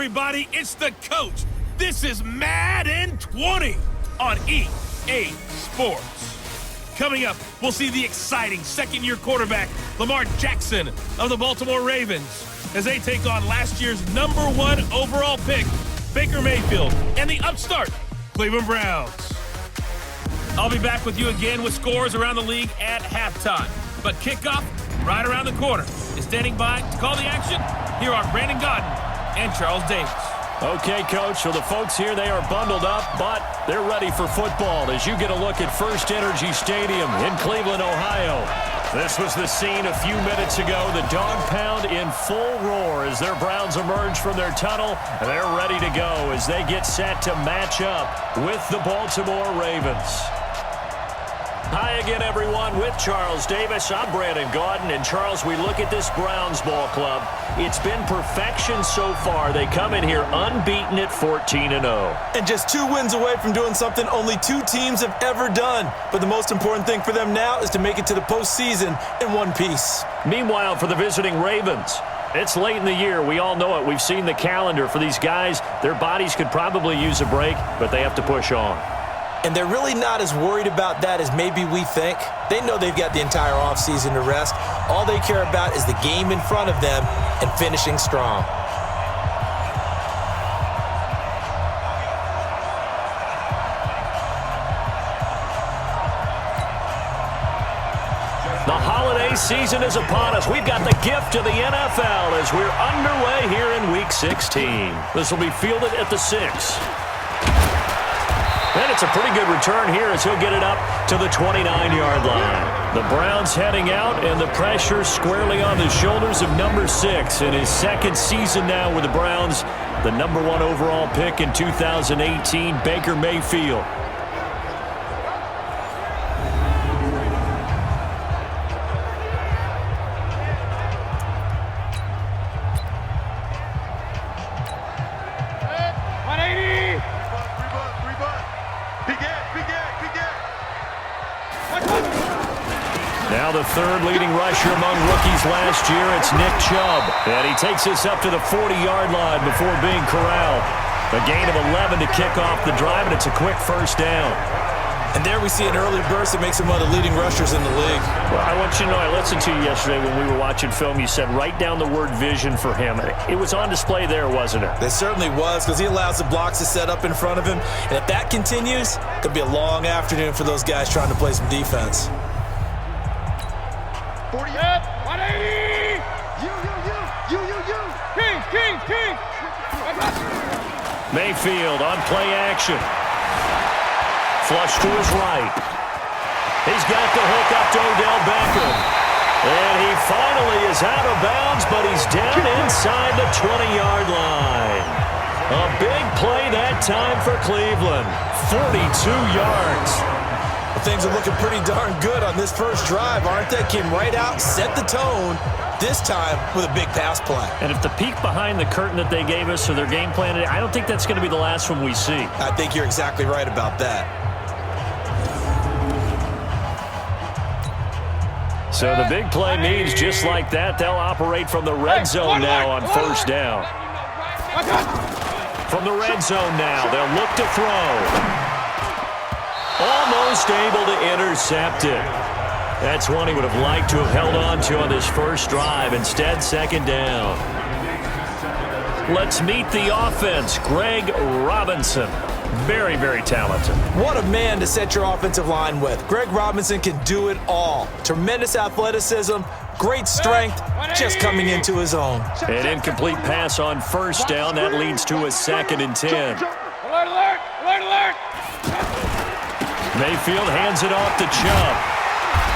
everybody, it's the coach. This is Madden 20 on EA Sports. Coming up, we'll see the exciting second-year quarterback, Lamar Jackson of the Baltimore Ravens, as they take on last year's #1 overall pick, Baker Mayfield, and the upstart Cleveland Browns. I'll be back with you again with scores around the league at halftime. But kickoff right around the corner is standing by to call the action. Here are Brandon Godden and Charles Davis. Okay, Coach, so the folks here, they are bundled up, but they're ready for football as you get a look at First Energy Stadium in Cleveland, Ohio. This was the scene a few minutes ago. The dog pound in full roar as their Browns emerge from their tunnel, and they're ready to go as they get set to match up with the Baltimore Ravens. Hi again, everyone, with Charles Davis. I'm Brandon Godden. And, Charles, we look at this Browns ball club. It's been perfection so far. They come in here unbeaten at 14-0. And just 2 wins away from doing something only 2 teams have ever done. But the most important thing for them now is to make it to the postseason in one piece. Meanwhile, for the visiting Ravens, it's late in the year. We all know it. We've seen the calendar for these guys. Their bodies could probably use a break, but they have to push on. And they're really not as worried about that as maybe we think. They know they've got the entire offseason to rest. All they care about is the game in front of them and finishing strong. The holiday season is upon us. We've got the gift of the NFL as we're underway here in Week 16. This will be fielded at the 6. And it's a pretty good return here as he'll get it up to the 29-yard line. The Browns heading out, and the pressure squarely on the shoulders of number 6 in his second season now with the Browns. The #1 overall pick in 2018, Baker Mayfield. Now the third leading rusher among rookies last year, it's Nick Chubb. And he takes this up to the 40-yard line before being corralled. A gain of 11 to kick off the drive, and it's a quick first down. And there we see an early burst that makes him one of the leading rushers in the league. Well, I want you to know, I listened to you yesterday when we were watching film. You said write down the word vision for him. It was on display there, wasn't it? It certainly was, because he allows the blocks to set up in front of him. And if that continues, it could be a long afternoon for those guys trying to play some defense. 40 up, 180. You. King. Mayfield on play action. Flush to his right. He's got the hook up to Odell Beckham. And he finally is out of bounds, but he's down inside the 20-yard line. A big play that time for Cleveland. 42 yards. Well, things are looking pretty darn good on this first drive, aren't they? Came right out, set the tone, this time with a big pass play. And if the peek behind the curtain that they gave us or their game plan, I don't think that's going to be the last one we see. I think you're exactly right about that. So the big play means just like that, they'll operate from the red zone now on first down. From the red zone now, they'll look to throw. Almost able to intercept it. That's one he would have liked to have held on to on this first drive. Instead, second down. Let's meet the offense. Greg Robinson. Very, very talented. What a man to set your offensive line with. Greg Robinson can do it all. Tremendous athleticism, great strength, just coming into his own. An incomplete pass on first down. That leads to a 2nd and 10. Alert. Mayfield hands it off to Chubb.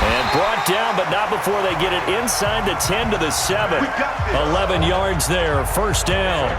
And brought down, but not before they get it inside the 10 to the 7. 11 yards there, first down.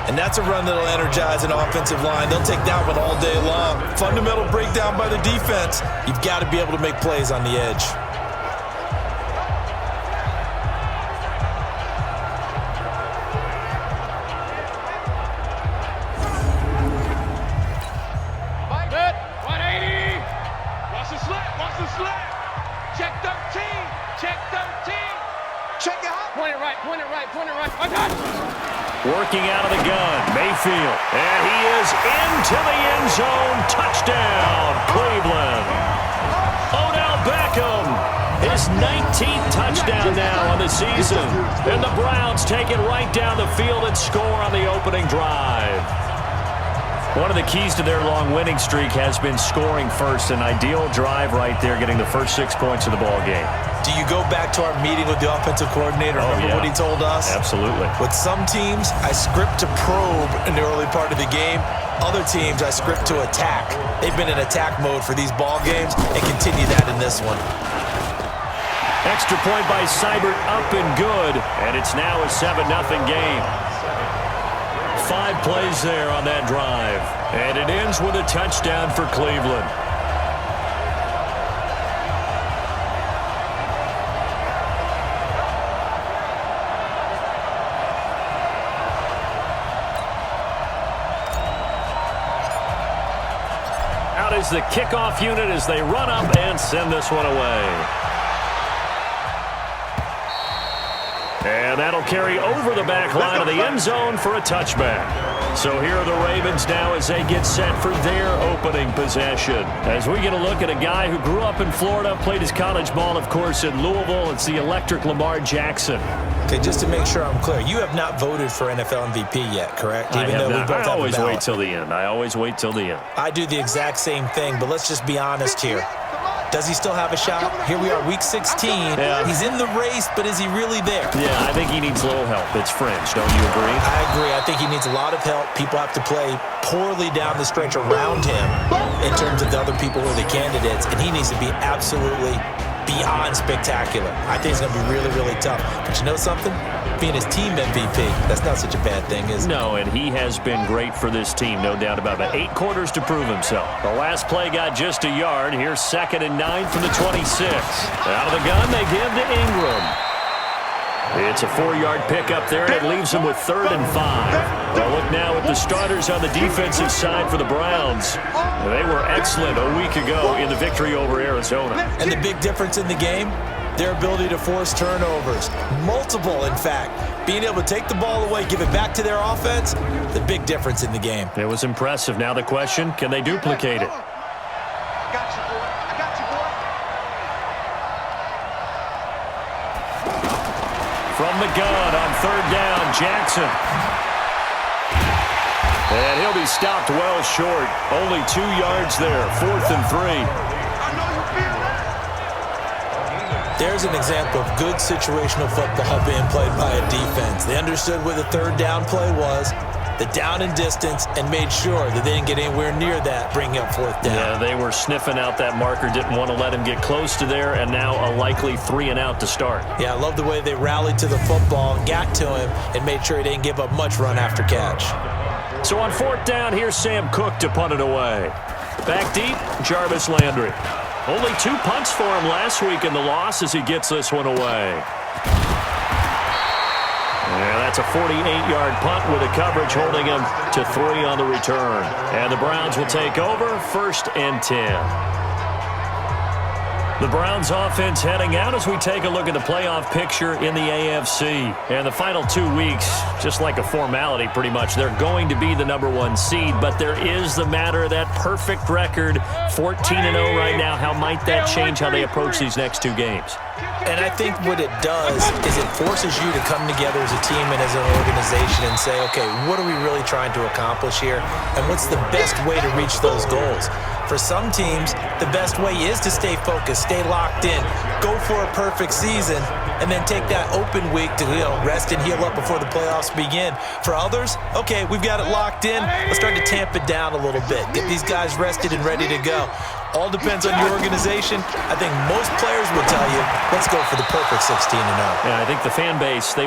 And that's a run that'll energize an offensive line. They'll take that one all day long. Fundamental breakdown by the defense. You've got to be able to make plays on the edge. Good. 180. Watch the slip. Check 13. Check it out. Point it right. I got it. Working out of the gun, Mayfield. And he is into the end zone. Touchdown, Cleveland. Odell Beckham, his 19th touchdown now on the season. And the Browns take it right down the field and score on the opening drive. One of the keys to their long winning streak has been scoring first. An ideal drive right there, getting the first 6 points of the ball game. Do you go back to our meeting with the offensive coordinator? Remember what he told us? Absolutely. With some teams, I script to probe in the early part of the game. Other teams, I script to attack. They've been in attack mode for these ball games and continue that in this one. Extra point by Seibert, up and good. And it's now a 7-0 game. 5 plays there on that drive. And it ends with a touchdown for Cleveland. Out is the kickoff unit as they run up and send this one away. And that'll carry over the back line of the end zone for a touchback. So here are the Ravens now as they get set for their opening possession. As we get a look at a guy who grew up in Florida, played his college ball, of course, in Louisville. It's the electric Lamar Jackson. Okay, just to make sure I'm clear, you have not voted for NFL MVP yet, correct? I have not. I always wait till the end. I always wait till the end. I do the exact same thing, but let's just be honest here. Does he still have a shot? Here we are, week 16. Yeah. He's in the race, but is he really there? Yeah, I think he needs a little help. It's fringe. Don't you agree? I agree. I think he needs a lot of help. People have to play poorly down the stretch around him in terms of the other people who are the candidates, and he needs to be absolutely beyond spectacular. I think it's going to be really, really tough. But you know something? Being his team MVP, that's not such a bad thing, is it? No, and he has been great for this team, no doubt about it. 8 quarters to prove himself. The last play got just a yard. Here's 2nd and 9 from the 26. Out of the gun, they give to Ingram. It's a 4-yard pickup there, and it leaves them with 3rd and 5. Well, look now at the starters on the defensive side for the Browns. They were excellent a week ago in the victory over Arizona. And the big difference in the game? Their ability to force turnovers. Multiple, in fact. Being able to take the ball away, give it back to their offense, the big difference in the game. It was impressive. Now the question, can they duplicate it? I got you, boy. I got you, boy. From the gun on 3rd down, Jackson. And he'll be stopped well short. Only 2 yards there. 4th and 3. I know you feel it. There's an example of good situational football being played by a defense. They understood where the 3rd down play was, the down and distance, and made sure that they didn't get anywhere near that, bringing up 4th down. Yeah, they were sniffing out that marker, didn't want to let him get close to there, and now a likely 3 and out to start. Yeah, I love the way they rallied to the football, got to him, and made sure he didn't give up much run after catch. So on 4th down, here's Sam Cook to punt it away. Back deep, Jarvis Landry. Only 2 punts for him last week in the loss as he gets this one away. Yeah, that's a 48-yard punt with a coverage holding him to 3 on the return. And the Browns will take over, 1st and 10. The Browns offense heading out as we take a look at the playoff picture in the AFC. And the final 2 weeks, just like a formality pretty much, they're going to be the #1 seed. But there is the matter of that perfect record, 14-0 right now. How might that change how they approach these next 2 games? And I think what it does is it forces you to come together as a team and as an organization and say, okay, what are we really trying to accomplish here? And what's the best way to reach those goals? For some teams, the best way is to stay focused, stay locked in, go for a perfect season, and then take that open week to rest and heal up before the playoffs begin. For others, okay, we've got it locked in. Let's start to tamp it down a little bit. Get these guys rested and ready to go. All depends on your organization. I think most players will tell you, let's go for the perfect 16-0. Yeah, I think the fan base, they